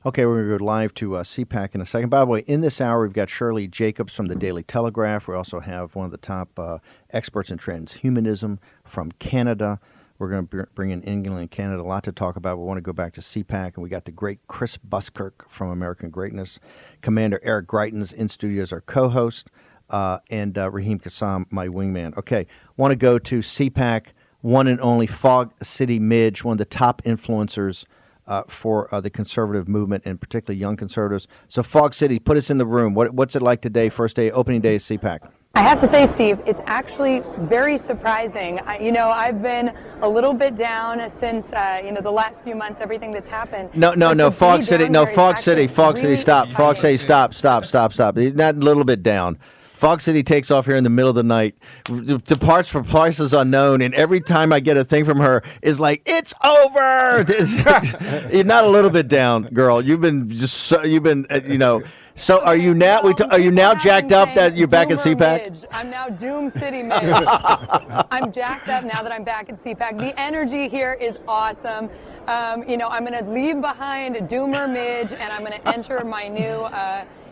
Okay, we're going to go live to CPAC in a second. By the way, in this hour, we've got Shirley Jacobs from the Daily Telegraph. We also have one of the top experts in transhumanism from Canada. We're going to bring in England and Canada. A lot to talk about. We want to go back to CPAC, and we got the great Chris Buskirk from American Greatness. Commander Eric Greitens in studio as our co-host, and Raheem Kassam, my wingman. Okay, want to go to CPAC, one and only Fog City Midge, one of the top influencers for the conservative movement, and particularly young conservatives. So Fog City, put us in the room. What's it like today, first day, opening day of CPAC? I have to say, Steve, it's actually very surprising. I've been a little bit down since, the last few months, everything that's happened. No, Fog City, stop. Fog City, stop. Not a little bit down. Fog City takes off here in the middle of the night, departs for places unknown, and every time I get a thing from her, is like, it's over! You're not a little bit down, girl. You've been So are you now? Are you now jacked up that you're back at CPAC? Midge. I'm now Doom City Midge. I'm jacked up now that I'm back at CPAC. The energy here is awesome. I'm going to leave behind Doomer Midge, and I'm going to enter my new.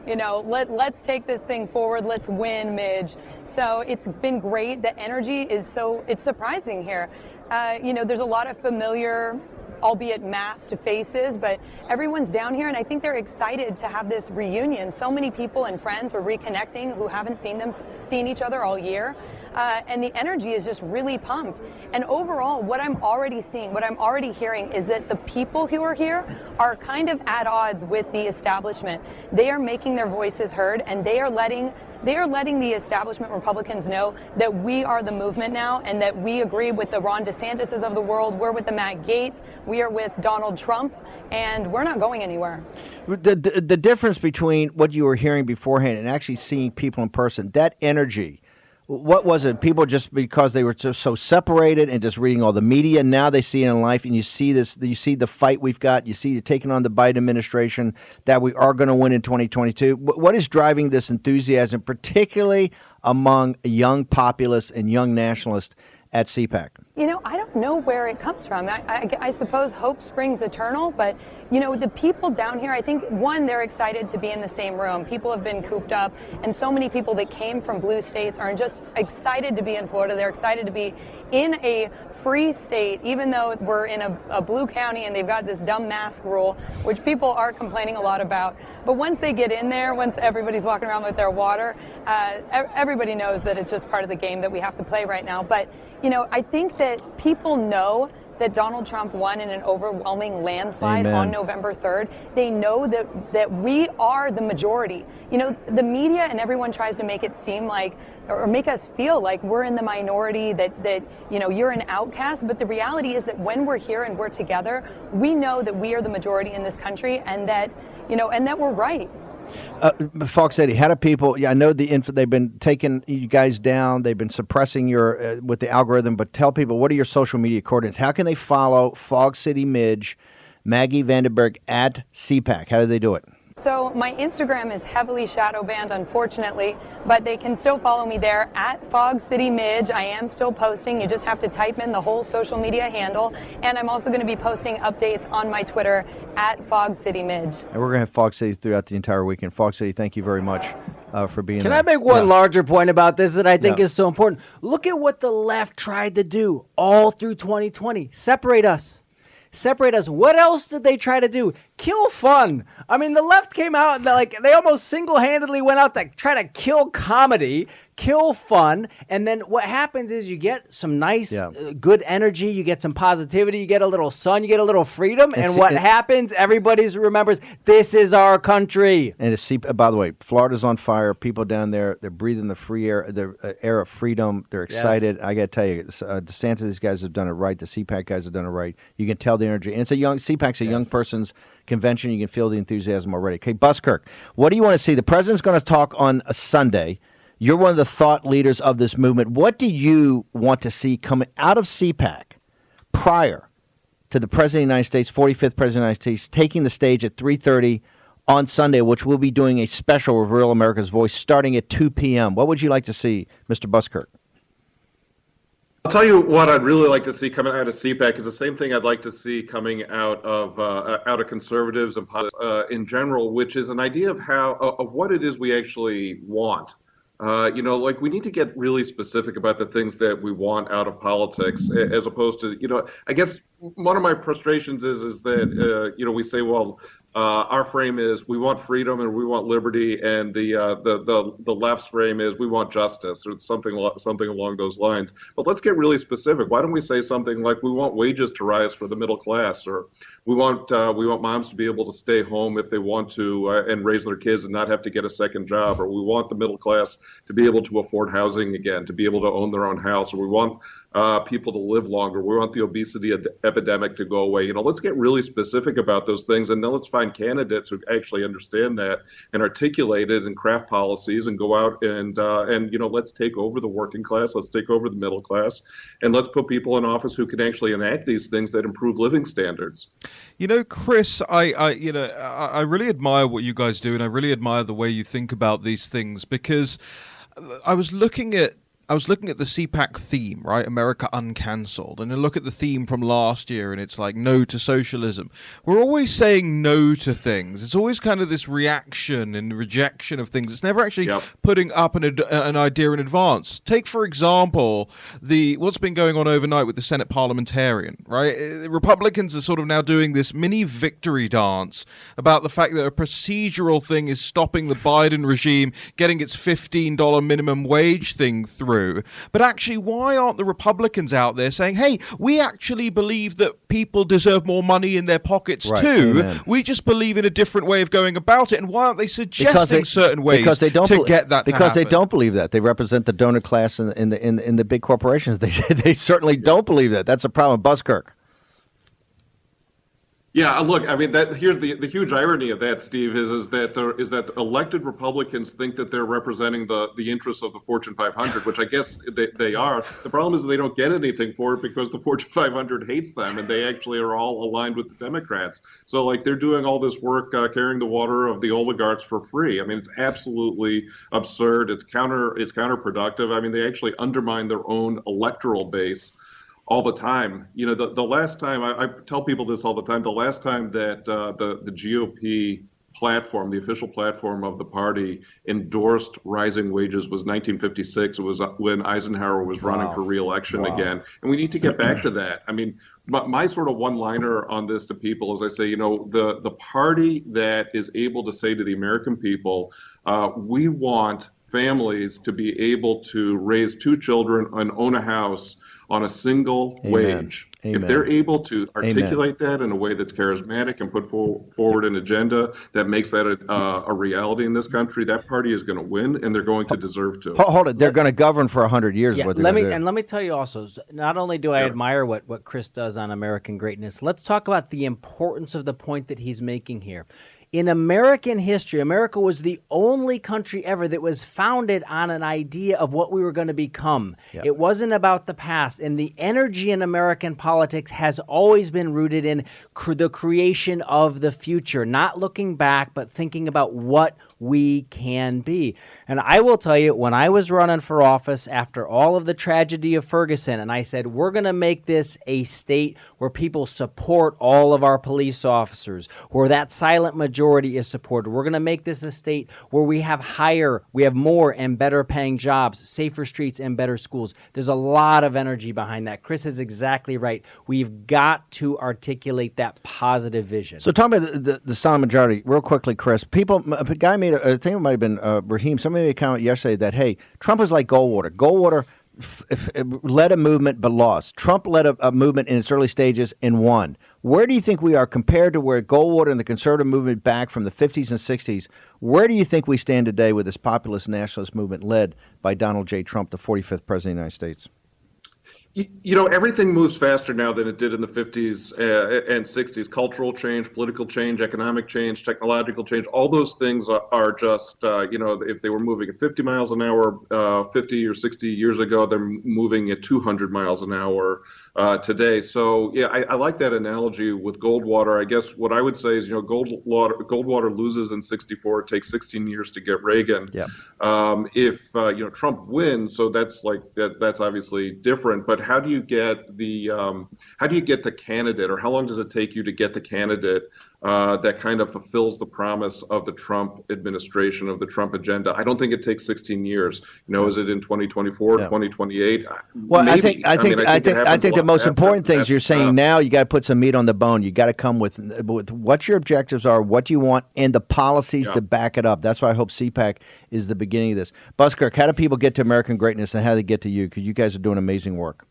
Let's take this thing forward. Let's win, Midge. So it's been great. The energy is it's surprising here. There's a lot of familiar, albeit masked faces, but everyone's down here, and I think they're excited to have this reunion. So many people and friends are reconnecting who haven't seen each other all year. And the energy is just really pumped. And overall, what I'm already seeing, what I'm already hearing is that the people who are here are kind of at odds with the establishment. They are making their voices heard, and they are letting the establishment Republicans know that we are the movement now, and that we agree with the Ron DeSantis's of the world. We're with the Matt Gaetz. We are with Donald Trump, and we're not going anywhere. The difference between what you were hearing beforehand and actually seeing people in person, that energy, what was it? People just because they were so separated and just reading all the media. Now they see it in life, and you see this. You see the fight we've got. You see taking on the Biden administration that we are going to win in 2022. What is driving this enthusiasm, particularly among young populists and young nationalists at CPAC? I don't know where it comes from. I suppose hope springs eternal, but, the people down here, I think, one, they're excited to be in the same room. People have been cooped up, and so many people that came from blue states are just excited to be in Florida. They're excited to be in a free state, even though we're in a blue county and they've got this dumb mask rule, which people are complaining a lot about. But once they get in there, once everybody's walking around with their water, everybody knows that it's just part of the game that we have to play right now. But, I think that people know that Donald Trump won in an overwhelming landslide on November 3rd. They know that we are the majority. The media and everyone tries to make it seem like, or make us feel like we're in the minority, that you're an outcast. But the reality is that when we're here and we're together, we know that we are the majority in this country, and that we're right. Fox City, how do people? Yeah, I know they've been taking you guys down. They've been suppressing your with the algorithm. But tell people, what are your social media coordinates? How can they follow Fog City Midge, Maggie VandenBerghe at CPAC? How do they do it? So my Instagram is heavily shadow banned, unfortunately, but they can still follow me there at Fog City Midge. I am still posting. You just have to type in the whole social media handle. And I'm also going to be posting updates on my Twitter at Fog City Midge. And we're going to have Fog Cities throughout the entire weekend. Fog City, thank you very much for being Can there. I make one larger point about this that I think is so important? Look at what the left tried to do all through 2020. Separate us. What else did they try to do? Kill fun. I mean, the left came out and they almost single-handedly went out to try to kill comedy, kill fun, and then what happens is you get some nice, good energy, you get some positivity, you get a little sun, you get a little freedom, and what happens? Everybody remembers this is our country. And by the way, Florida's on fire. People down there, they're breathing the free air, the air of freedom. They're excited. Yes. I got to tell you, DeSantis, these guys have done it right. The CPAC guys have done it right. You can tell the energy. And CPAC's a young person's convention. You can feel the enthusiasm already. Okay, Buskirk, what do you want to see? The president's going to talk on a Sunday. You're one of the thought leaders of this movement. What do you want to see coming out of CPAC prior to the President of the United States, 45th President of the United States, taking the stage at 3:30 on Sunday, which we'll be doing a special Reveal America's Voice starting at 2 p.m.? What would you like to see, Mr. Buskirk? I'll tell you what I'd really like to see coming out of CPAC is the same thing I'd like to see coming out of conservatives and in general, which is an idea of how of what it is we actually want. Like we need to get really specific about the things that we want out of politics, as opposed to, I guess one of my frustrations is that, we say, well, our frame is we want freedom and we want liberty, and the left's frame is we want justice, or something along those lines. But let's get really specific. Why don't we say something like we want wages to rise for the middle class, or we want moms to be able to stay home if they want to and raise their kids and not have to get a second job, or we want the middle class to be able to afford housing again, to be able to own their own house, or we want people to live longer. We want the obesity epidemic to go away. Let's get really specific about those things, and then let's find candidates who actually understand that and articulate it and craft policies and go out and let's take over the working class, let's take over the middle class, and let's put people in office who can actually enact these things that improve living standards. Chris, I really admire what you guys do, and I really admire the way you think about these things, because I was looking at the CPAC theme, right? America Uncancelled. And I look at the theme from last year, and it's like no to socialism. We're always saying no to things. It's always kind of this reaction and rejection of things. It's never actually putting up an idea in advance. Take, for example, what's been going on overnight with the Senate parliamentarian, right? Republicans are sort of now doing this mini victory dance about the fact that a procedural thing is stopping the Biden regime getting its $15 minimum wage thing through. But actually, why aren't the Republicans out there saying, hey, we actually believe that people deserve more money in their pockets too. Amen. We just believe in a different way of going about it. And why aren't they suggesting certain ways to get that to Because happen? they don't believe that. They represent the donor class in the big corporations. They certainly don't believe that. That's a problem. Buskirk. Yeah, look, I mean, here's the huge irony of that, Steve, is that elected Republicans think that they're representing the interests of the Fortune 500, which I guess they are. The problem is they don't get anything for it because the Fortune 500 hates them, and they actually are all aligned with the Democrats. So, like, they're doing all this work carrying the water of the oligarchs for free. I mean, it's absolutely absurd. It's counterproductive. I mean, they actually undermine their own electoral base all the time. The last time, I tell people this all the time, the last time that the GOP platform, the official platform of the party, endorsed rising wages was 1956. It was when Eisenhower was running for re-election again. And we need to get back to that. I mean, my sort of one-liner on this to people is I say, the party that is able to say to the American people, we want families to be able to raise 2 children and own a house on a single wage. Amen. If they're able to articulate that in a way that's charismatic and put forward an agenda that makes that a reality in this country, that party is going to win, and they're going to deserve to. Hold it. They're going to govern for 100 years. Yeah, what they're gonna do. And let me tell you also, not only do I admire what Chris does on American Greatness, let's talk about the importance of the point that he's making here. In American history, America was the only country ever that was founded on an idea of what we were going to become. Yep. It wasn't about the past. And the energy in American politics has always been rooted in the creation of the future, not looking back, but thinking about what we can be. And I will tell you, when I was running for office after all of the tragedy of Ferguson, and I said, we're going to make this a state where people support all of our police officers, where that silent majority is supported. We're going to make this a state where we have more and better paying jobs, safer streets, and better schools. There's a lot of energy behind that. Chris is exactly right. We've got to articulate that positive vision. So talking about the silent majority, real quickly, Chris, a guy made I think it might have been Raheem, somebody made a comment yesterday that, hey, Trump is like Goldwater. Goldwater led a movement but lost. Trump led a movement in its early stages and won. Where do you think we are compared to where Goldwater and the conservative movement back from the 50s and 60s? Where do you think we stand today with this populist nationalist movement led by Donald J. Trump, the 45th president of the United States? Everything moves faster now than it did in the 50s and 60s. Cultural change, political change, economic change, technological change, all those things are just, if they were moving at 50 miles an hour 50 or 60 years ago, they're moving at 200 miles an hour today. So yeah, I like that analogy with Goldwater. I guess what I would say is, Goldwater loses in '64. It takes 16 years to get Reagan. Yeah. If Trump wins, so that's that's obviously different. But how do you get the candidate, or how long does it take you to get the candidate that kind of fulfills the promise of the Trump administration, of the Trump agenda? I don't think it takes 16 years. Is it in 2024, 2028? Well, Maybe. I think the most important things you're saying now, you got to put some meat on the bone. You got to come with what your objectives are, what you want, and the policies to back it up. That's why I hope CPAC is the beginning of this. Buskirk, how do people get to American Greatness, and how do they get to you? Because you guys are doing amazing work.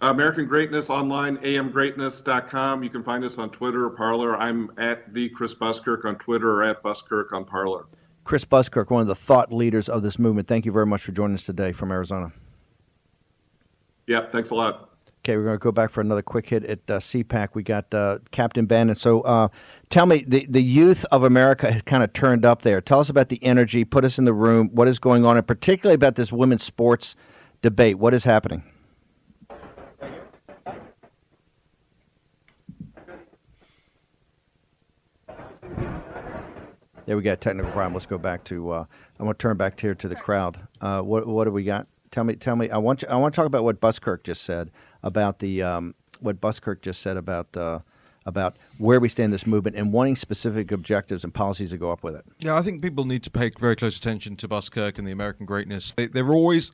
American Greatness online, amgreatness.com. You can find us on Twitter or Parler. I'm at the Chris Buskirk on Twitter, or at Buskirk on Parler. Chris Buskirk, one of the thought leaders of this movement. Thank you very much for joining us today from Arizona. Yeah, thanks a lot. Okay, we're going to go back for another quick hit at CPAC. We got Captain Bannon. So tell me, the youth of America has kind of turned up there. Tell us about the energy. Put us in the room. What is going on, and particularly about this women's sports debate. What is happening? There we got a technical problem. Let's go back to. I want to turn back here to the crowd. What do we got? Tell me. I want to talk about what Buskirk just said about about where we stand in this movement and wanting specific objectives and policies to go up with it. Yeah, I think people need to pay very close attention to Buskirk and the American Greatness. They're always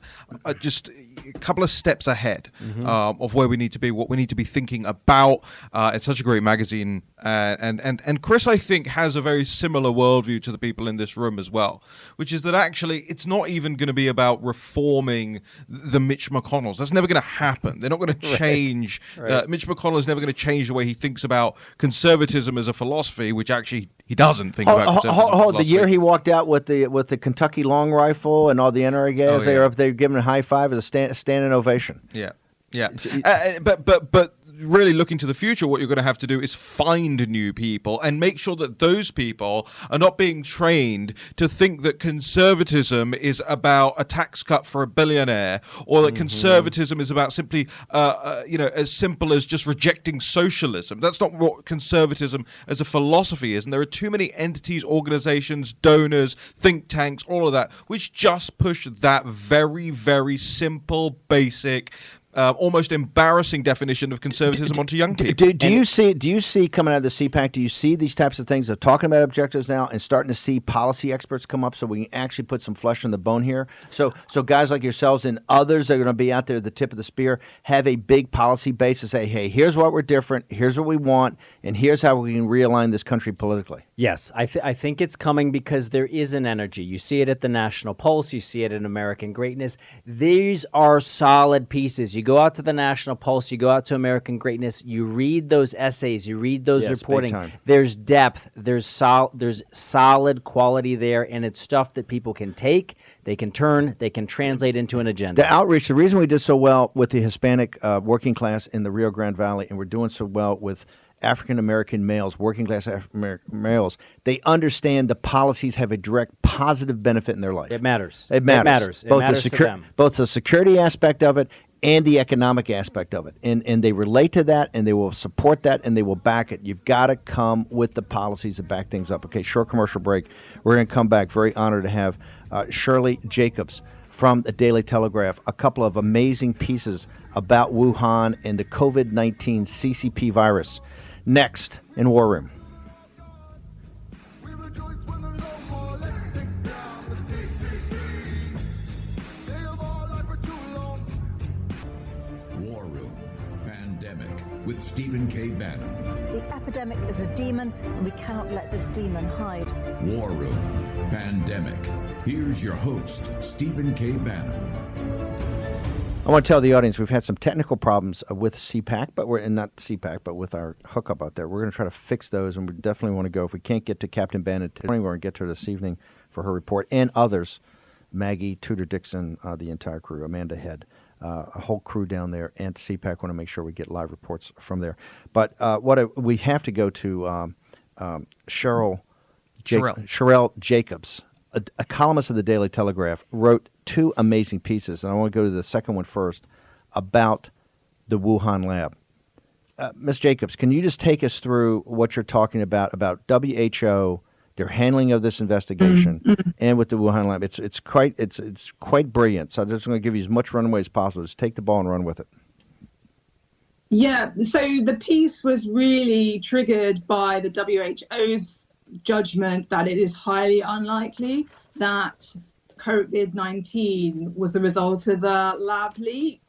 just a couple of steps ahead of where we need to be, what we need to be thinking about. It's such a great magazine. And Chris, I think, has a very similar worldview to the people in this room as well, which is that actually it's not even going to be about reforming the Mitch McConnells. That's never going to happen. They're not going to change. Right. Mitch McConnell is never going to change the way he thinks about conservatism as a philosophy, which actually he doesn't think about conservatism as a philosophy. The year he walked out with the Kentucky long rifle and all the NRA guys, they were up there giving a high five as a standing ovation. Yeah. But really looking to the future, what you're going to have to do is find new people and make sure that those people are not being trained to think that conservatism is about a tax cut for a billionaire, or that conservatism is about simply, as simple as just rejecting socialism. That's not what conservatism as a philosophy is. And there are too many entities, organizations, donors, think tanks, all of that, which just push that very, very simple, basic, almost embarrassing definition of conservatism onto young people. Do you see coming out of the CPAC? Do you see these types of things of talking about objectives now and starting to see policy experts come up so we can actually put some flesh on the bone here? So guys like yourselves and others that are going to be out there at the tip of the spear have a big policy base to say, hey, here's what we're different, here's what we want, and here's how we can realign this country politically. Yes, I think it's coming because there is an energy. You see it at the National Pulse. You see it in American Greatness. These are solid pieces. You go out to the National Pulse, you go out to American Greatness, you read those essays, you read those reporting. There's depth, there's solid quality there, and it's stuff that people can take, they can turn, they can translate into an agenda. The outreach, the reason we did so well with the Hispanic working class in the Rio Grande Valley, and we're doing so well with African-American males, working-class African-American males, they understand the policies have a direct positive benefit in their life. It matters. It matters. It matters to them. Both the security aspect of it and the economic aspect of it. And they relate to that, and they will support that, and they will back it. You've got to come with the policies to back things up. Okay, short commercial break. We're going to come back. Very honored to have Shirley Jacobs from the Daily Telegraph, a couple of amazing pieces about Wuhan and the COVID-19 CCP virus. Next in War Room. War Room, Pandemic with Stephen K. Bannon. The epidemic is a demon, and we cannot let this demon hide. War Room, Pandemic. Here's your host, Stephen K. Bannon. I want to tell the audience we've had some technical problems with CPAC, but not CPAC, but with our hookup out there. We're going to try to fix those, and we definitely want to go. If we can't get to Captain Bannon today, we're going to get to her this evening for her report, and others, Maggie, Tudor Dixon, the entire crew, Amanda Head, a whole crew down there, and CPAC. Want to make sure we get live reports from there. But we have to go to Sherelle Jacobs, a columnist of the Daily Telegraph, wrote two amazing pieces, and I want to go to the second one first, about the Wuhan lab. Ms. Jacobs, can you just take us through what you're talking about WHO, their handling of this investigation, and with the Wuhan lab? It's quite brilliant. So I'm just going to give you as much runway as possible. Just take the ball and run with it. Yeah, so the piece was really triggered by the WHO's judgment that it is highly unlikely that COVID-19 was the result of a lab leak,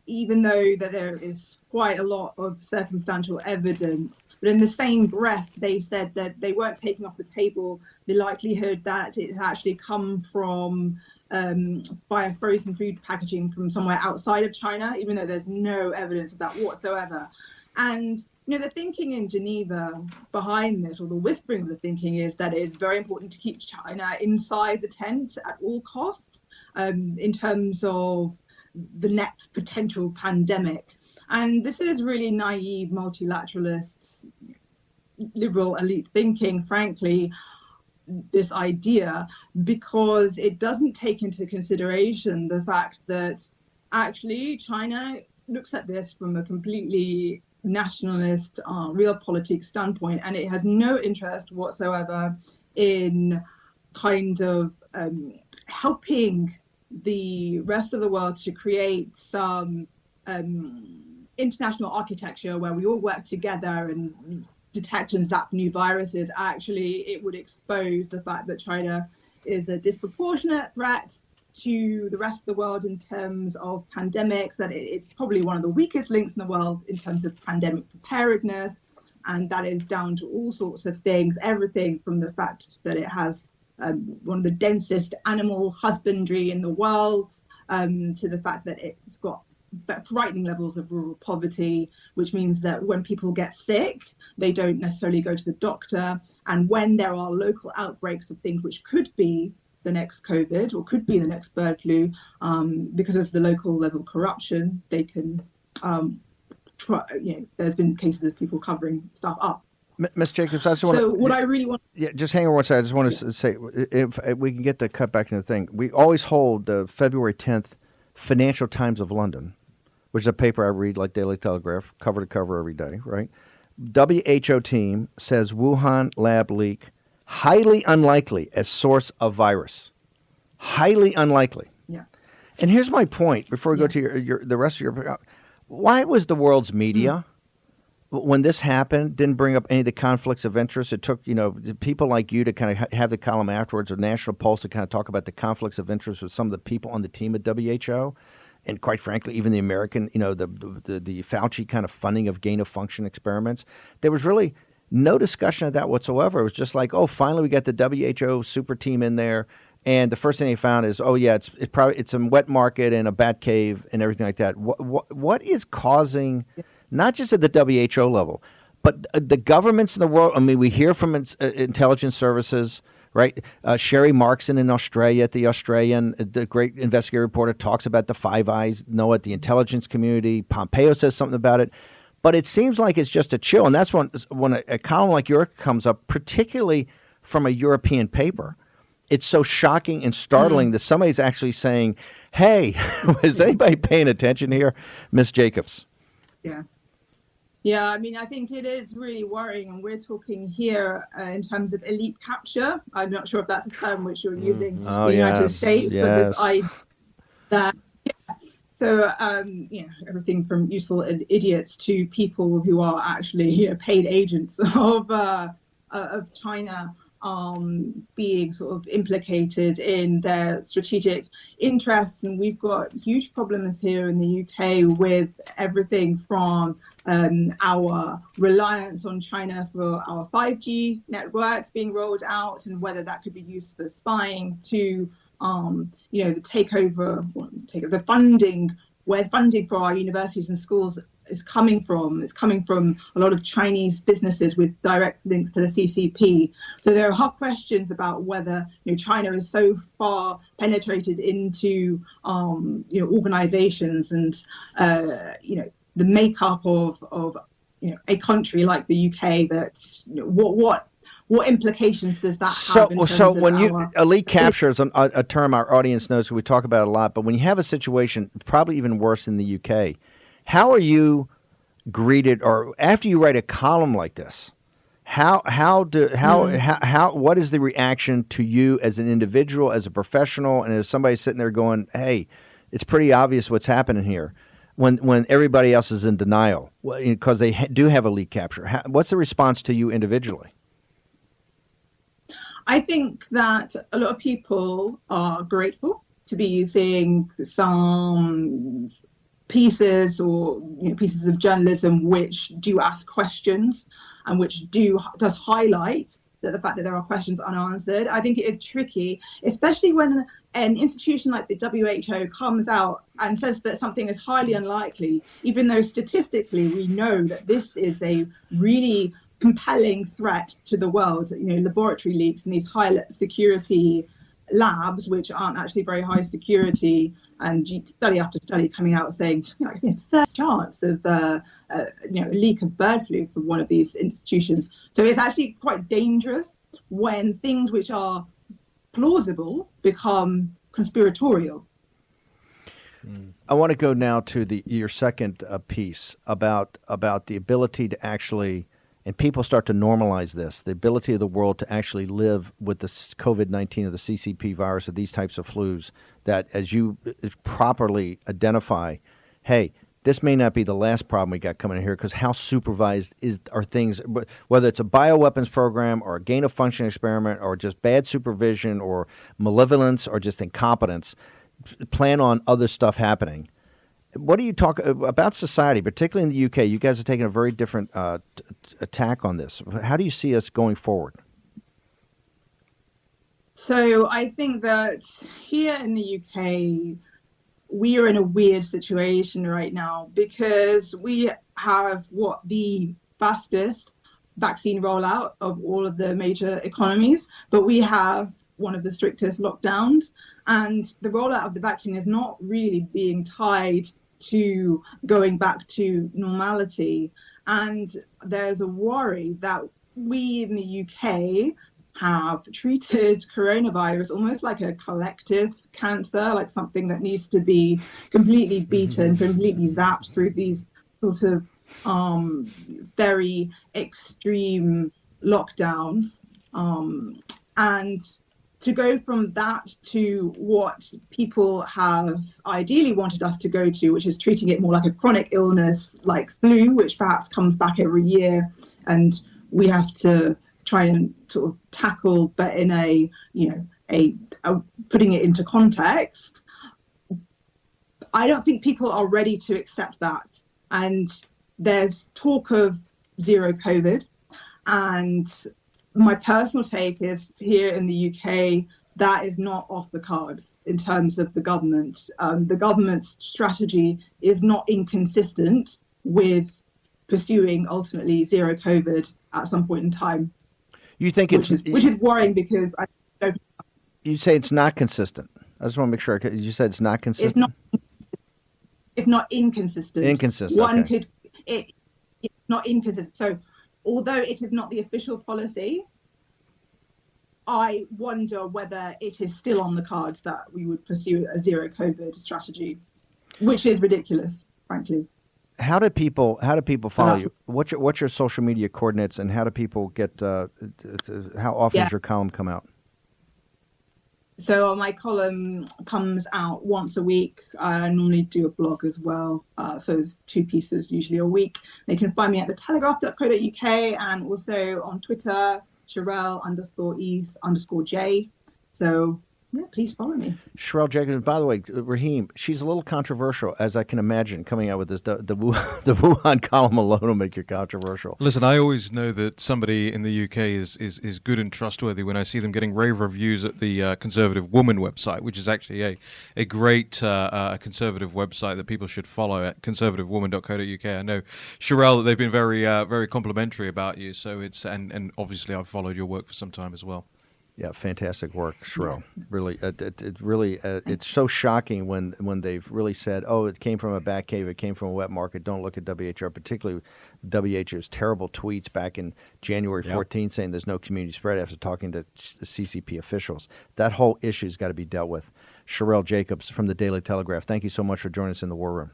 even though that there is quite a lot of circumstantial evidence. But in the same breath, they said that they weren't taking off the table the likelihood that it had actually come from via frozen food packaging from somewhere outside of China, even though there's no evidence of that whatsoever. And the thinking in Geneva behind this, or the whispering of the thinking, is that it is very important to keep China inside the tent at all costs in terms of the next potential pandemic. And this is really naive, multilateralist, liberal elite thinking, frankly, this idea, because it doesn't take into consideration the fact that actually China looks at this from a completely nationalist, realpolitik standpoint, and it has no interest whatsoever in kind of helping the rest of the world to create some international architecture where we all work together and detect and zap new viruses. Actually, it would expose the fact that China is a disproportionate threat to the rest of the world in terms of pandemics, that it's probably one of the weakest links in the world in terms of pandemic preparedness. And that is down to all sorts of things, everything from the fact that it has one of the densest animal husbandry in the world, to the fact that it's got frightening levels of rural poverty, which means that when people get sick, they don't necessarily go to the doctor. And when there are local outbreaks of things which could be the next COVID or could be the next bird flu, because of the local level corruption, they can there's been cases of people covering stuff up. Ms. Jacobs, I just want So what I really want... Yeah, just hang on one second. I just want to say, if we can get the cut back into the thing, we always hold the February 10th Financial Times of London, which is a paper I read like Daily Telegraph, cover to cover every day, right? WHO team says Wuhan lab leak, highly unlikely as source of virus. Highly unlikely. Yeah. And here's my point before we go to the rest of your... Why was the world's media, when this happened, didn't bring up any of the conflicts of interest? It took, people like you to kind of have the column afterwards, or National Pulse to kind of talk about the conflicts of interest with some of the people on the team at WHO. And quite frankly, even the American, the Fauci kind of funding of gain-of-function experiments. There was really no discussion of that whatsoever. It was just like, oh, finally we got the WHO super team in there. And the first thing they found is, it's a wet market and a bat cave and everything like that. What is causing, not just at the WHO level, but the governments in the world? I mean, we hear from intelligence services, right? Sherry Markson in Australia, the great investigative reporter, talks about the Five Eyes, at the intelligence community. Pompeo says something about it. But it seems like it's just a chill. And that's when a column like yours comes up, particularly from a European paper. It's so shocking and startling that somebody's actually saying, hey, is anybody paying attention here? Ms. Jacobs. Yeah. Yeah, I mean, I think it is really worrying, and we're talking here in terms of elite capture. I'm not sure if that's a term which you're using in the United States, but this idea that, so, everything from useful idiots to people who are actually paid agents of China being sort of implicated in their strategic interests. And we've got huge problems here in the UK with everything from our reliance on China for our 5G network being rolled out and whether that could be used for spying, to the the funding, where funding for our universities and schools is coming from. It's coming from a lot of Chinese businesses with direct links to the CCP. So there are hot questions about whether China is so far penetrated into organizations and the makeup of a country like the UK, that what implications does that have? So when elite capture is a term our audience knows, we talk about it a lot, but when you have a situation probably even worse in the UK, How are you greeted, or after you write a column like this? What is the reaction to you as an individual, as a professional, and as somebody sitting there going, "Hey, it's pretty obvious what's happening here," when everybody else is in denial because they do have a leak capture? What's the response to you individually? I think that a lot of people are grateful to be using some pieces or pieces of journalism which do ask questions and which does highlight that the fact that there are questions unanswered. I think it is tricky, especially when an institution like the WHO comes out and says that something is highly unlikely, even though statistically we know that this is a really compelling threat to the world. Laboratory leaks in these high security labs, which aren't actually very high security, and study after study coming out saying there's a chance of a leak of bird flu from one of these institutions. So it's actually quite dangerous when things which are plausible become conspiratorial. I want to go now to your second piece about the ability to actually, and people start to normalize this, the ability of the world to actually live with the COVID-19 or the CCP virus or these types of flus, that as you properly identify, hey, this may not be the last problem we got coming in here, because how supervised are things, whether it's a bioweapons program or a gain-of-function experiment or just bad supervision or malevolence or just incompetence, plan on other stuff happening. What do you talk about society, particularly in the UK? You guys are taking a very different attack on this. How do you see us going forward? So I think that here in the UK, we are in a weird situation right now because we have the fastest vaccine rollout of all of the major economies, but we have one of the strictest lockdowns, and the rollout of the vaccine is not really being tied to going back to normality. And there's a worry that we in the UK have treated coronavirus almost like a collective cancer, like something that needs to be completely beaten, completely zapped through these sort of very extreme lockdowns. And to go from that to what people have ideally wanted us to go to, which is treating it more like a chronic illness like flu, which perhaps comes back every year, and we have to try and sort of tackle, but in a putting it into context. I don't think people are ready to accept that. And there's talk of zero COVID. And my personal take is here in the UK, that is not off the cards in terms of the government. The government's strategy is not inconsistent with pursuing ultimately zero COVID at some point in time. You think which is worrying because I don't. You say it's not consistent. I just want to make sure. You said it's not consistent. It's not inconsistent. Inconsistent. It's not inconsistent. So, although it is not the official policy, I wonder whether it is still on the cards that we would pursue a zero COVID strategy, which is ridiculous, frankly. How do people follow you? What's your social media coordinates, and how do people get? How often does your column come out? So my column comes out once a week. I normally do a blog as well. So it's 2 pieces usually a week. They can find me at thetelegraph.co.uk and also on Twitter, Sherelle_E_J. So yeah, please follow me. Sherelle Jacobs. By the way, Raheem, she's a little controversial, as I can imagine. Coming out with this, the Wuhan column alone will make you controversial. Listen, I always know that somebody in the UK is good and trustworthy when I see them getting rave reviews at the Conservative Woman website, which is actually a great conservative website that people should follow at conservativewoman.co.uk. I know, Sherelle, that they've been very very complimentary about you. So it's and obviously I've followed your work for some time as well. Yeah, fantastic work, Sherelle. Really, it's so shocking when they've really said, "Oh, it came from a bat cave, it came from a wet market." Don't look at WHO, particularly WHO's terrible tweets back in January 14, saying there's no community spread after talking to CCP officials. That whole issue's got to be dealt with. Sherelle Jacobs from the Daily Telegraph. Thank you so much for joining us in the War Room.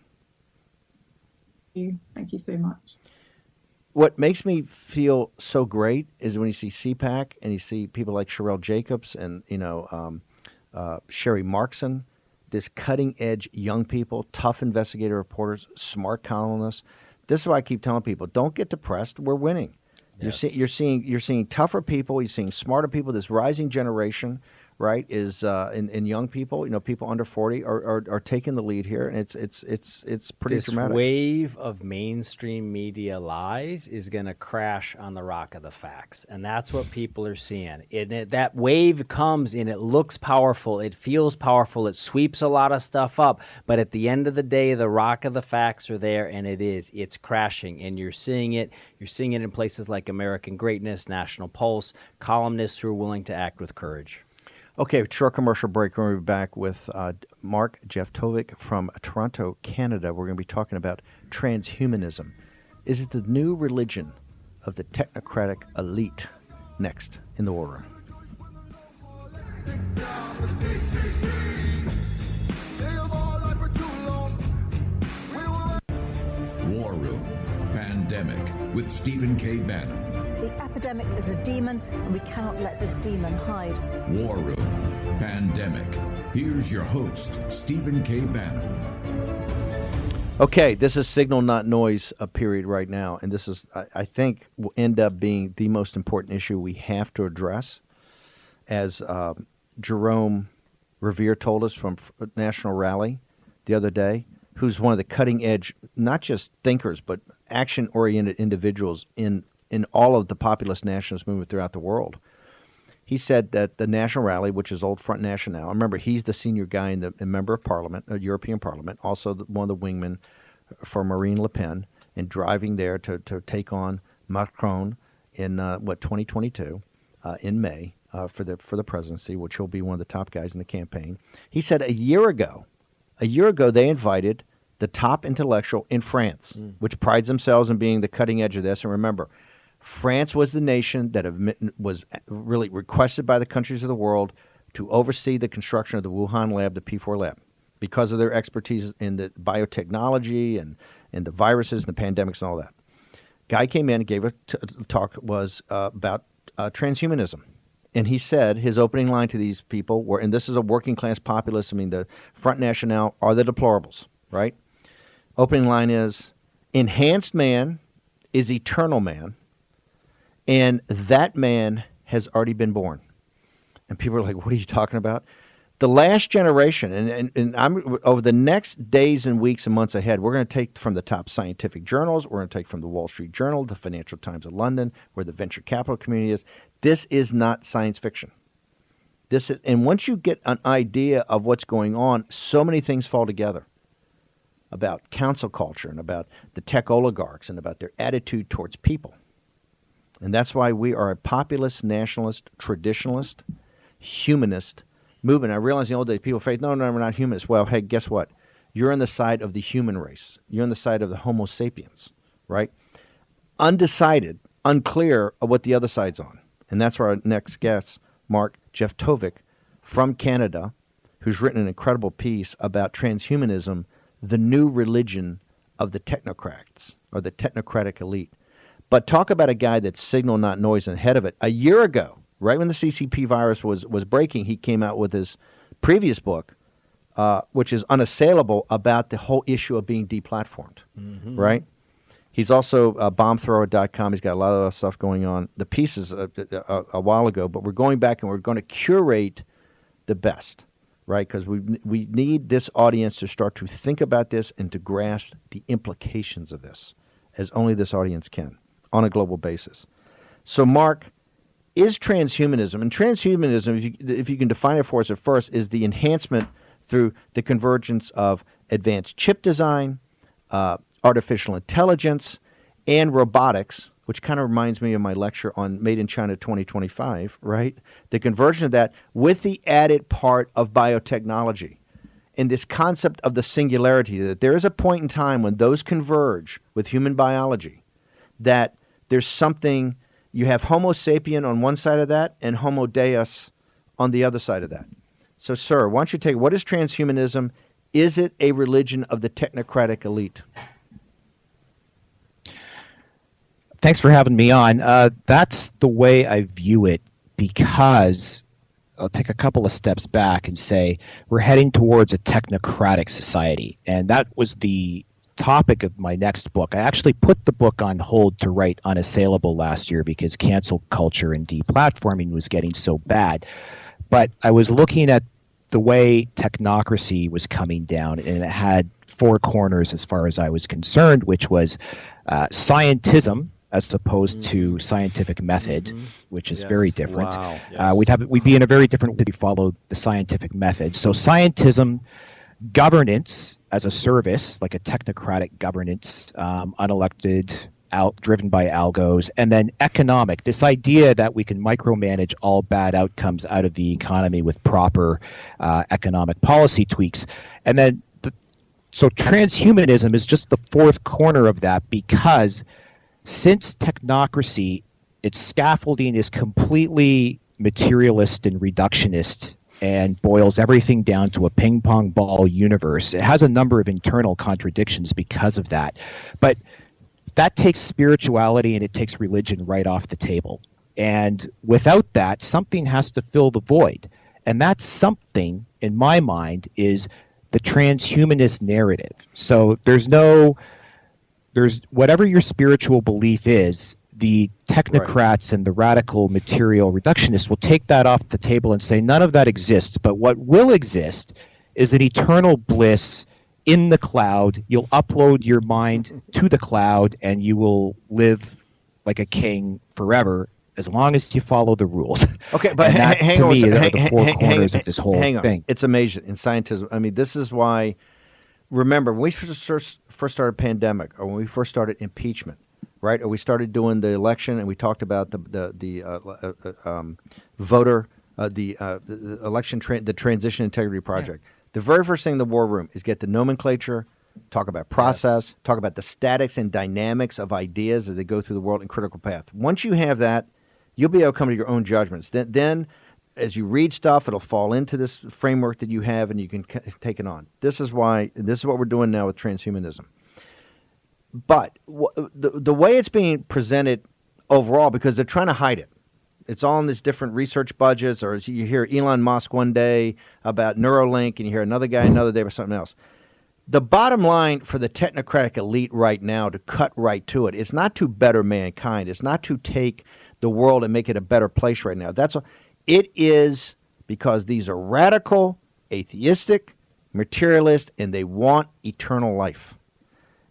Thank you so much. What makes me feel so great is when you see CPAC and you see people like Sherelle Jacobs and Sherry Markson, this cutting-edge young people, tough investigative reporters, smart columnists. This is why I keep telling people: don't get depressed. We're winning. Yes. You're seeing tougher people. You're seeing smarter people. This rising generation, right, is in young people. People under 40 are taking the lead here, and it's pretty This dramatic. wave of mainstream media lies is going to crash on the rock of the facts, and that's what people are seeing. That wave comes and it looks powerful, it feels powerful, it sweeps a lot of stuff up, but at the end of the day, the rock of the facts are there, and it's crashing, and you're seeing it. You're seeing it in places like American Greatness, National Pulse, columnists who are willing to act with courage. Okay, short commercial break. We're going to be back with Mark Jeftovic from Toronto, Canada. We're going to be talking about transhumanism. Is it the new religion of the technocratic elite? Next in the War Room. War Room Pandemic with Stephen K. Bannon. The epidemic is a demon, and we cannot let this demon hide. War Room Pandemic. Here's your host, Stephen K. Bannon. Okay, this is signal, not noise, a period right now. And this is, I think, will end up being the most important issue we have to address. As Jerome Revere told us from National Rally the other day, who's one of the cutting edge, not just thinkers, but action-oriented individuals in all of the populist nationalist movement throughout the world. He said that the National Rally, which is Old Front National, remember, he's the senior guy in the member of Parliament, European Parliament, also one of the wingmen for Marine Le Pen, and driving there to take on Macron in 2022 in May for the presidency, which will be one of the top guys in the campaign. He said a year ago they invited the top intellectual in France, which prides themselves in being the cutting edge of this. And remember, France was the nation that was really requested by the countries of the world to oversee the construction of the Wuhan lab, the P4 lab, because of their expertise in the biotechnology and the viruses and the pandemics and all that. Guy came in and gave a talk about transhumanism. And he said his opening line to these people were, and this is a working class populist, I mean, the Front National are the deplorables, right? Opening line is, enhanced man is eternal man, and that man has already been born. And people are like, what are you talking about? The last generation, and I'm over the next days and weeks and months ahead, we're going to take from the top scientific journals, we're going to take from the Wall Street Journal, the Financial Times of London, where the venture capital community is. This is not science fiction. And once you get an idea of what's going on, so many things fall together about council culture and about the tech oligarchs and about their attitude towards people. And that's why we are a populist, nationalist, traditionalist, humanist movement. I realize in the old days people say, no, we're not humanists. Well, hey, guess what? You're on the side of the human race. You're on the side of the Homo sapiens, right? Undecided, unclear of what the other side's on. And that's where our next guest, Mark Jeftovic from Canada, who's written an incredible piece about transhumanism, the new religion of the technocrats or the technocratic elite. But talk about a guy that's signal, not noise, and ahead of it. A year ago, right when the CCP virus was breaking, he came out with his previous book, which is unassailable, about the whole issue of being deplatformed, right? He's also bombthrower.com. He's got a lot of other stuff going on. The piece is a while ago, but we're going back and we're going to curate the best, right? Because we need this audience to start to think about this and to grasp the implications of this, as only this audience can, on a global basis. So, Mark, is transhumanism, and transhumanism, if you can define it for us at first, is the enhancement through the convergence of advanced chip design, artificial intelligence, and robotics, which kind of reminds me of my lecture on Made in China 2025, right? The conversion of that with the added part of biotechnology. And this concept of the singularity, that there is a point in time when those converge with human biology, that there's something, you have Homo sapien on one side of that and Homo Deus on the other side of that. So, sir, why don't you take, what is transhumanism? Is it a religion of the technocratic elite? Thanks for having me on. That's the way I view it, because I'll take a couple of steps back and say we're heading towards a technocratic society. And that was the topic of my next book. I actually put the book on hold to write Unassailable last year because cancel culture and deplatforming was getting so bad. But I was looking at the way Technocracy was coming down, and it had four corners as far as I was concerned, which was scientism, as opposed to scientific method, which is very different. Wow. We'd be in a very different way if we followed the scientific method. So scientism, governance as a service, like a technocratic governance, unelected, driven by algos, and then economic, this idea that we can micromanage all bad outcomes out of the economy with proper economic policy tweaks. And then, so transhumanism is just the fourth corner of that, because since technocracy, its scaffolding is completely materialist and reductionist and boils everything down to a ping pong ball universe. It has a number of internal contradictions because of that. But that takes spirituality and it takes religion right off the table. And without that, something has to fill the void. And that something, in my mind, is the transhumanist narrative. So there's whatever your spiritual belief is, the technocrats and the radical material reductionists will take that off the table and say none of that exists. But what will exist is an eternal bliss in the cloud. You'll upload your mind to the cloud and you will live like a king forever as long as you follow the rules. Okay, but hang on. To me, are the four corners of this whole thing. It's amazing in scientism. I mean, this is why. Remember, when we first started pandemic, or when we first started impeachment, right? Or we started doing the election, and we talked about the voter, the election, the Transition Integrity Project. Yeah. The very first thing in the war room is get the nomenclature, talk about process, talk about the statics and dynamics of ideas as they go through the world in critical path. Once you have that, you'll be able to come to your own judgments. Then as you read stuff, it'll fall into this framework that you have, and you can take it on. This is what we're doing now with transhumanism. But the way it's being presented overall, because they're trying to hide it. It's all in these different research budgets, or you hear Elon Musk one day about Neuralink, and you hear another guy another day about something else. The bottom line for the technocratic elite right now, to cut right to it, is not to better mankind. It's not to take the world and make it a better place right now. It is because these are radical, atheistic, materialist, and they want eternal life.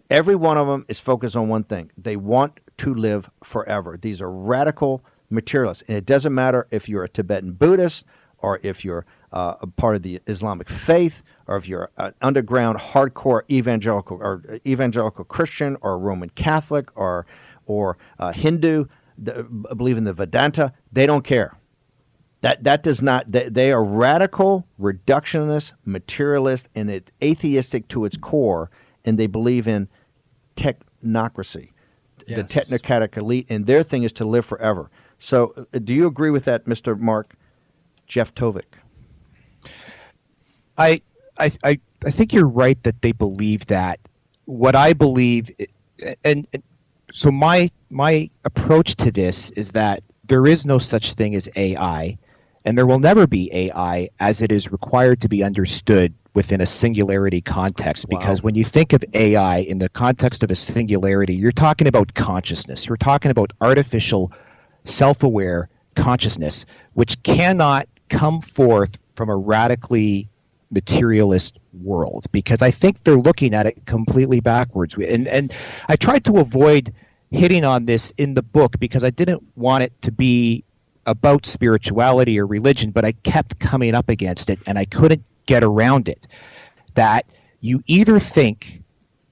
Every one of them is focused on one thing. They want to live forever. These are radical materialists. And it doesn't matter if you're a Tibetan Buddhist, or if you're a part of the Islamic faith, or if you're an underground hardcore evangelical Christian, or a Roman Catholic, or Hindu, believe in the Vedanta. They don't care. That does not. They are radical, reductionist, materialist, and atheistic to its core, and they believe in technocracy, the technocratic elite, and their thing is to live forever. So, do you agree with that, Mr. Mark Jeftovic? I think you're right that they believe that. What I believe, and so my approach to this is that there is no such thing as AI. And there will never be AI as it is required to be understood within a singularity context. Because when you think of AI in the context of a singularity, you're talking about consciousness. You're talking about artificial, self-aware consciousness, which cannot come forth from a radically materialist world. Because I think they're looking at it completely backwards. And I tried to avoid hitting on this in the book because I didn't want it to be about spirituality or religion, but I kept coming up against it and I couldn't get around it. That you either think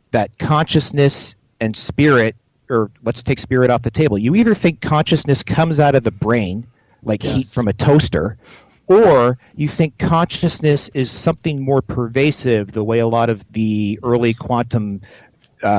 that consciousness and spirit, or let's take spirit off the table, you either think consciousness comes out of the brain like heat from a toaster, or you think consciousness is something more pervasive, the way a lot of the early quantum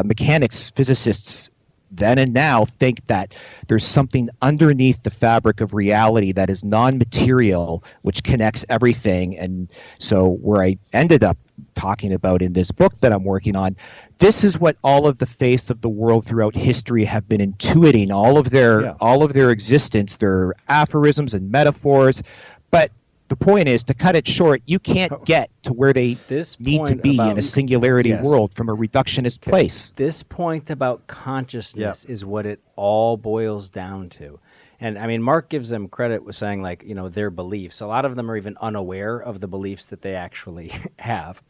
mechanics physicists then and now think that there's something underneath the fabric of reality that is non-material, which connects everything. And so where I ended up talking about in this book that I'm working on. This is what all of the faiths of the world throughout history have been intuiting all of their existence, their aphorisms and metaphors. But the point is, to cut it short, you can't get to where they need to be in a singularity world from a reductionist place. This point about consciousness is what it all boils down to. And I mean, Mark gives them credit with saying, like, their beliefs. A lot of them are even unaware of the beliefs that they actually have.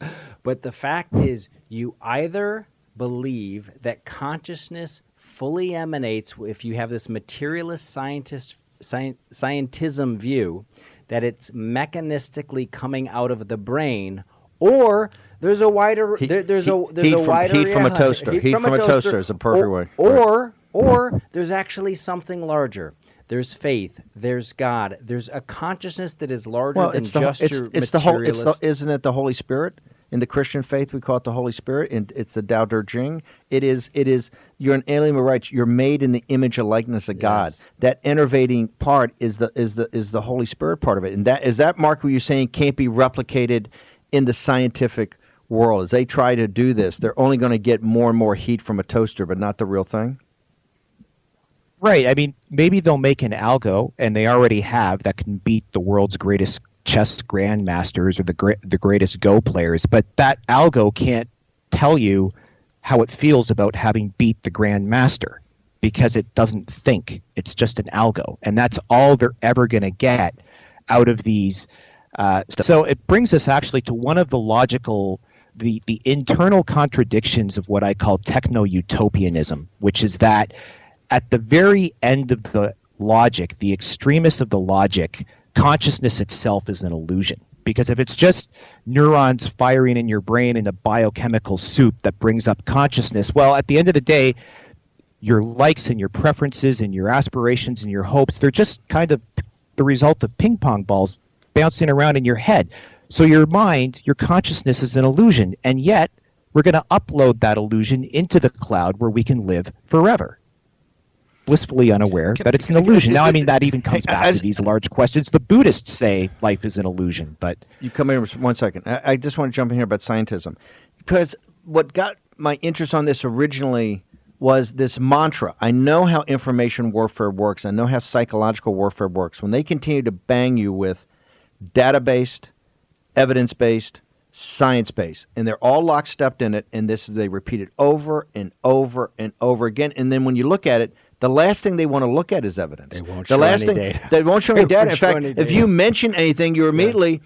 But the fact is, you either believe that consciousness fully emanates, if you have this materialist scientism view, that it's mechanistically coming out of the brain, or there's a wider heat from a toaster. Heat from a toaster is a perfect way. Or there's actually something larger. There's faith. There's God. There's a consciousness that is larger than just your materialist. Isn't it the Holy Spirit? In the Christian faith, we call it the Holy Spirit, and it's the Tao Te Ching. It is. You're an inalienable rights. You're made in the image and likeness of God. That enervating part is the Holy Spirit part of it. And is that Mark, what you're saying can't be replicated in the scientific world? As they try to do this, they're only going to get more and more heat from a toaster, but not the real thing. Right. I mean, maybe they'll make an algo, and they already have, that can beat the world's greatest chess grandmasters or the greatest Go players, but that algo can't tell you how it feels about having beat the grandmaster, because it doesn't think. It's just an algo, and that's all they're ever going to get out of these. So it brings us actually to one of the the internal contradictions of what I call techno-utopianism, which is that at the very end of the logic, the extremists of the logic, consciousness itself is an illusion. Because if it's just neurons firing in your brain in a biochemical soup that brings up consciousness, well, at the end of the day, your likes and your preferences and your aspirations and your hopes, they're just kind of the result of ping pong balls bouncing around in your head. So your mind, your consciousness is an illusion. And yet, we're going to upload that illusion into the cloud where we can live forever, blissfully unaware that it's an illusion. Now, I mean, that even comes back to these large questions. The Buddhists say life is an illusion, but... You come in 1 second. I just want to jump in here about scientism. Because what got my interest on this originally was this mantra. I know how information warfare works. I know how psychological warfare works. When they continue to bang you with data-based, evidence-based, science-based, and they're all lockstep in it, and they repeat it over and over and over again. And then when you look at it, the last thing they want to look at is evidence. They won't show any data. They won't show any data. In fact, if you mention anything, you're immediately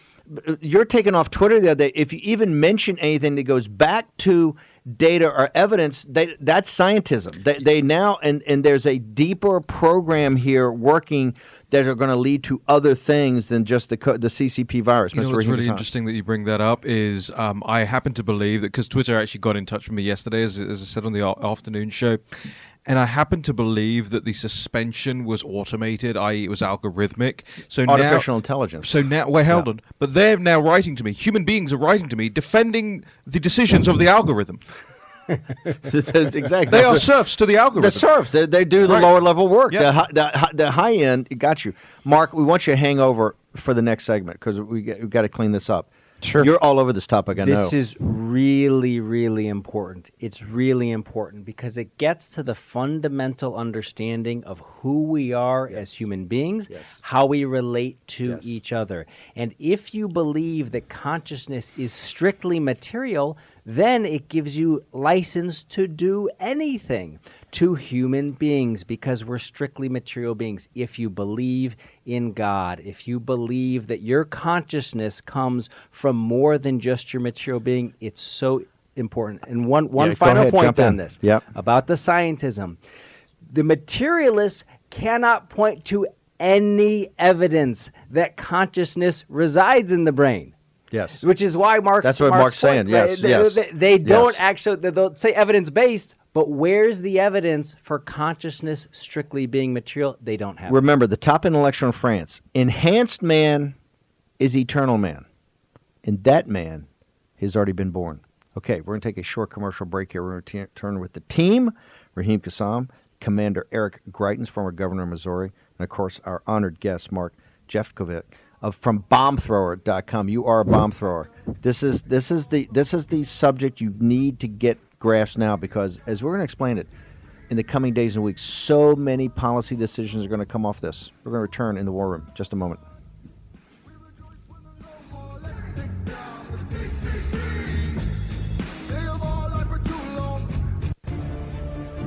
you're taken off Twitter the other day. If you even mention anything that goes back to data or evidence, that's scientism. They now and there's a deeper program here working that are going to lead to other things than just the CCP virus. You know what's really interesting that you bring that up is I happen to believe that, because Twitter actually got in touch with me yesterday, as I said on the afternoon show, and I happen to believe that the suspension was automated, i.e. it was algorithmic. So artificial intelligence. So now, hold on. But they're now writing to me, human beings are writing to me, defending the decisions of the algorithm. Exactly. They are serfs to the algorithm. The serfs. They do the lower level work. Yeah. The high end, it got you. Mark, we want you to hang over for the next segment because we've got to clean this up. Sure. You're all over this topic, I know. This is really, really important. It's really important because it gets to the fundamental understanding of who we are as human beings, how we relate to each other. And if you believe that consciousness is strictly material, then it gives you license to do anything to human beings because we're strictly material beings. If you believe in God, if you believe that your consciousness comes from more than just your material being, it's so important. And one final point on this about the scientism. The materialists cannot point to any evidence that consciousness resides in the brain. Yes. Which is why That's what Mark's saying. Yes. They don't actually, they'll say evidence-based, but where's the evidence for consciousness strictly being material? They don't have it. Remember, the top intellectual in France, enhanced man is eternal man. And that man has already been born. Okay, we're going to take a short commercial break here. We're going to return with the team, Raheem Kassam, Commander Eric Greitens, former governor of Missouri, and, of course, our honored guest, Mark Jeftovic. from bombthrower.com. You are a bomb thrower. This is the subject you need to get grasped now, because as we're going to explain it in the coming days and weeks, so many policy decisions are going to come off this. We're going to return in the War Room just a moment.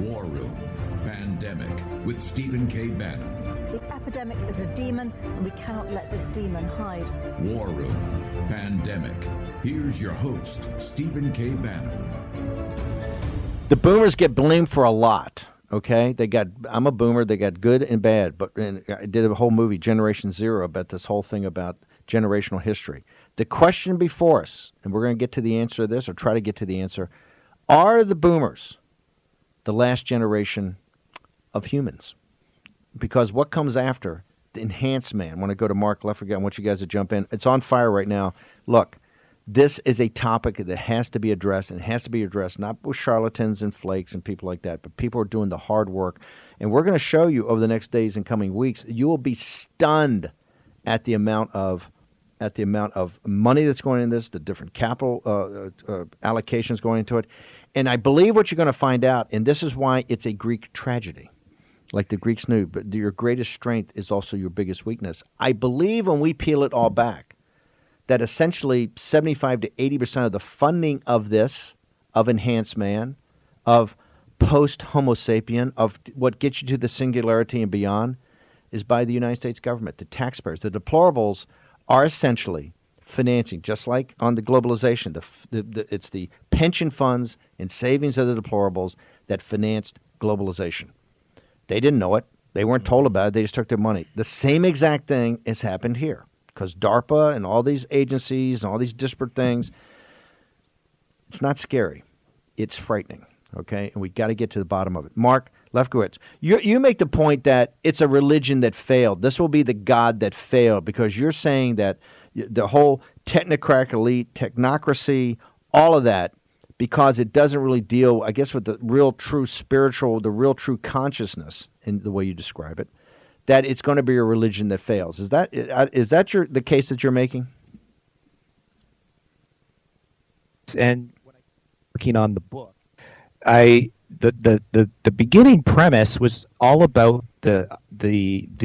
War Room Pandemic with Stephen K. Bannon. The epidemic is a demon, and we cannot let this demon hide. War Room Pandemic. Here's your host, Stephen K. Bannon. The boomers get blamed for a lot. Okay, I'm a boomer. They got good and bad, but I did a whole movie, Generation Zero, about this whole thing about generational history. The question before us, and we're going to get to the answer to this, or try to get to the answer: are the boomers the last generation of humans? Because what comes after the enhanced man? I want to go to Mark Leffergett. I want you guys to jump in. It's on fire right now. Look, this is a topic that has to be addressed, and it has to be addressed not with charlatans and flakes and people like that, but people are doing the hard work. And we're going to show you over the next days and coming weeks, you will be stunned at the amount of money that's going in this, the different capital allocations going into it. And I believe what you're going to find out, and this is why it's a Greek tragedy, like the Greeks knew, but your greatest strength is also your biggest weakness. I believe when we peel it all back, that essentially 75 to 80% of the funding of this, of Enhanced Man, of post-Homo sapien, of what gets you to the singularity and beyond, is by the United States government, the taxpayers. The deplorables are essentially financing, just like on the globalization. It's the pension funds and savings of the deplorables that financed globalization. They didn't know it. They weren't told about it. They just took their money. The same exact thing has happened here, because DARPA and all these agencies and all these disparate things, it's not scary. It's frightening, okay? And we got to get to the bottom of it. Mark Lefkowitz, you make the point that it's a religion that failed. This will be the God that failed, because you're saying that the whole technocracy, all of that, because it doesn't really deal, I guess, with the real true spiritual, the real true consciousness in the way you describe it, that it's going to be a religion that fails. Is that the case that you're making? And when I was working on the book, the beginning premise was all about the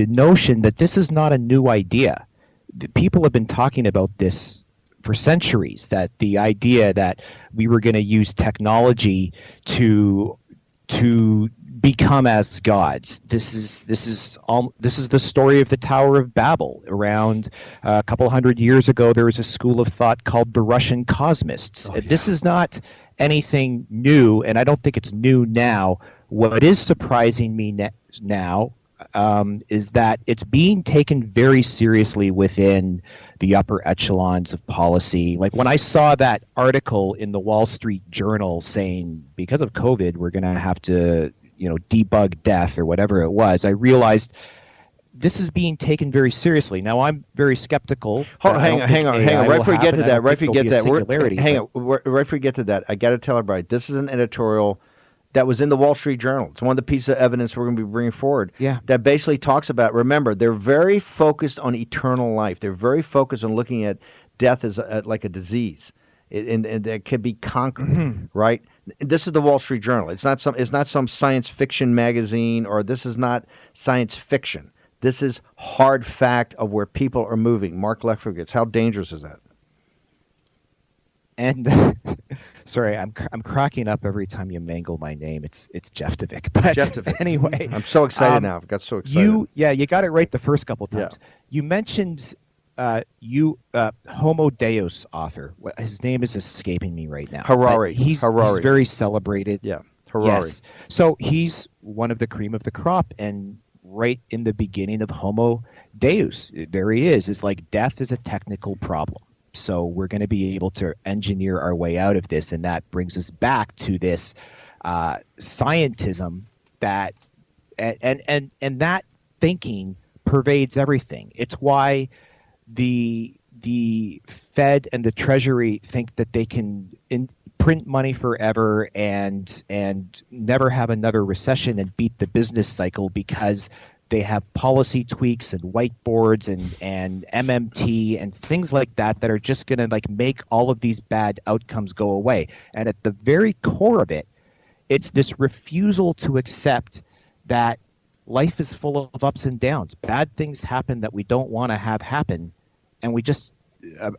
notion that this is not a new idea. The people have been talking about this for centuries, that the idea that we were going to use technology to become as gods. This is the story of the Tower of Babel. Around a couple hundred years ago, there was a school of thought called the Russian cosmists. Oh, yeah. This is not anything new, and I don't think it's new now. What is surprising me now is that it's being taken very seriously within the upper echelons of policy. Like when I saw that article in the Wall Street Journal saying, because of COVID, we're going to have to, debug death or whatever it was, I realized this is being taken very seriously. Now, I'm very skeptical. Hang on. Right before you get to that, I got to tell everybody, this is an editorial that was in the Wall Street Journal. It's one of the pieces of evidence we're going to be bringing forward that basically talks about, remember, they're very focused on eternal life. They're very focused on looking at death as like a disease, and that can be conquered, right? This is the Wall Street Journal. It's not some science fiction magazine, or this is not science fiction. This is hard fact of where people are moving. Mark Leffergett, how dangerous is that? And sorry, I'm cracking up every time you mangle my name. It's Jeftovic. But Jeftovic. Anyway, I'm so excited now. I've got so excited. You got it right the first couple times. Yeah. You mentioned Homo Deus author. His name is escaping me right now. Harari. He's very celebrated. Yeah, Harari. Yes. So he's one of the cream of the crop, and right in the beginning of Homo Deus, there he is. It's like death is a technical problem. So we're going to be able to engineer our way out of this, and that brings us back to this scientism that and that thinking pervades everything. It's why the Fed and the Treasury think that they can print money forever and never have another recession and beat the business cycle, because they have policy tweaks and whiteboards and MMT and things like that are just going to like make all of these bad outcomes go away. And at the very core of it, it's this refusal to accept that life is full of ups and downs. Bad things happen that we don't want to have happen, and we just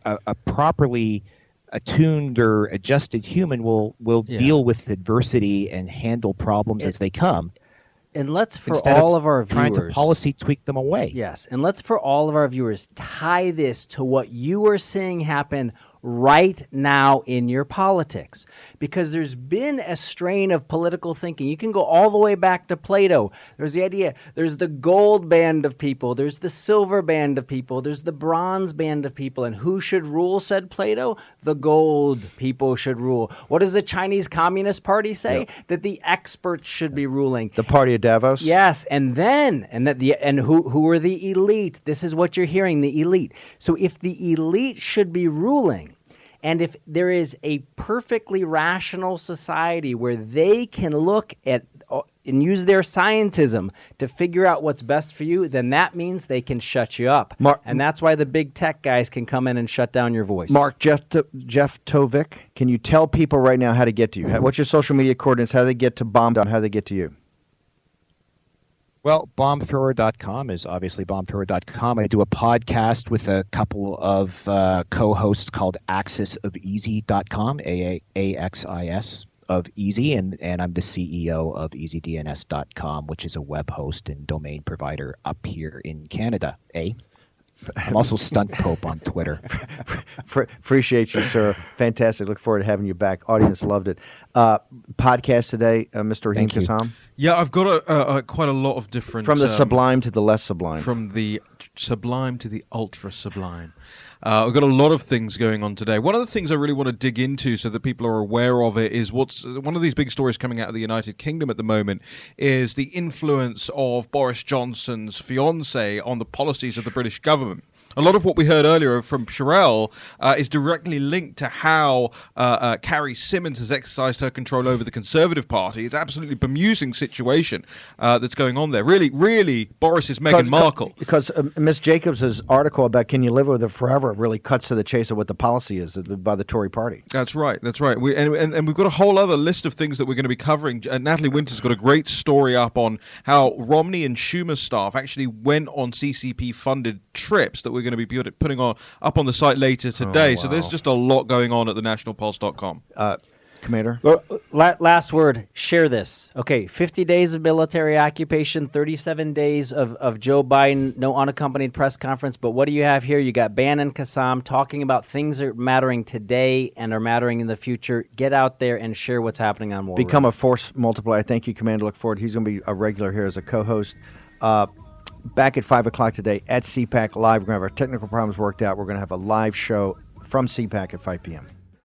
a properly attuned or adjusted human will deal with adversity and handle problems as they come. And let's, for instead all of of our viewers, trying to policy tweak them away. Yes, and let's, for all of our viewers, tie this to what you are seeing happen right now in your politics, because there's been a strain of political thinking. You can go all the way back to Plato. There's the idea, there's the gold band of people, there's the silver band of people, there's the bronze band of people, and who should rule, said Plato? The gold people should rule. What does the Chinese Communist Party say? Yep. That the experts should be ruling. The party of Davos? Yes, and who are the elite? This is what you're hearing, the elite. So if the elite should be ruling, and if there is a perfectly rational society where they can look at and use their scientism to figure out what's best for you, then that means they can shut you up. And that's why the big tech guys can come in and shut down your voice. Mark, Jeftovic, can you tell people right now how to get to you? What's your social media coordinates? How do they get to Bomb? How do they get to you? Well, bombthrower.com is obviously bombthrower.com. I do a podcast with a couple of co-hosts called axisofeasy.com, AAXIS of Easy, and I'm the CEO of EasyDNS.com, which is a web host and domain provider up here in Canada, I'm also Stunt Pope on Twitter. Appreciate you, sir. Fantastic. Look forward to having you back. Audience loved it. Podcast today, Mr. Rahim Kassam? Yeah, I've got quite a lot of different... From the sublime to the less sublime. From the sublime to the ultra sublime. We've got a lot of things going on today. One of the things I really want to dig into so that people are aware of it is what's one of these big stories coming out of the United Kingdom at the moment is the influence of Boris Johnson's fiancée on the policies of the British government. A lot of what we heard earlier from Sherelle is directly linked to how Carrie Symonds has exercised her control over the Conservative Party. It's an absolutely bemusing situation that's going on there. Really, really, Boris is Meghan Markle. Because Ms. Jacobs' article about can you live with her forever really cuts to the chase of what the policy is by the Tory party. That's right. And we've got a whole other list of things that we're going to be covering. Natalie Winter's got a great story up on how Romney and Schumer's staff actually went on CCP-funded trips that we're going to be putting up on the site later today. So there's just a lot going on at thenationalpulse.com. Commander? Last word, share this. Okay, 50 days of military occupation, 37 days of Joe Biden, no unaccompanied press conference. But what do you have here? You got Bannon, Kassam talking about things that are mattering today and are mattering in the future. Get out there and share what's happening on War Become Room. a force multiplier. Thank you, Commander. Look forward. He's going to be a regular here as a co-host. Back at 5 o'clock today at CPAC Live. We're going to have our technical problems worked out. We're going to have a live show from CPAC at 5 p.m.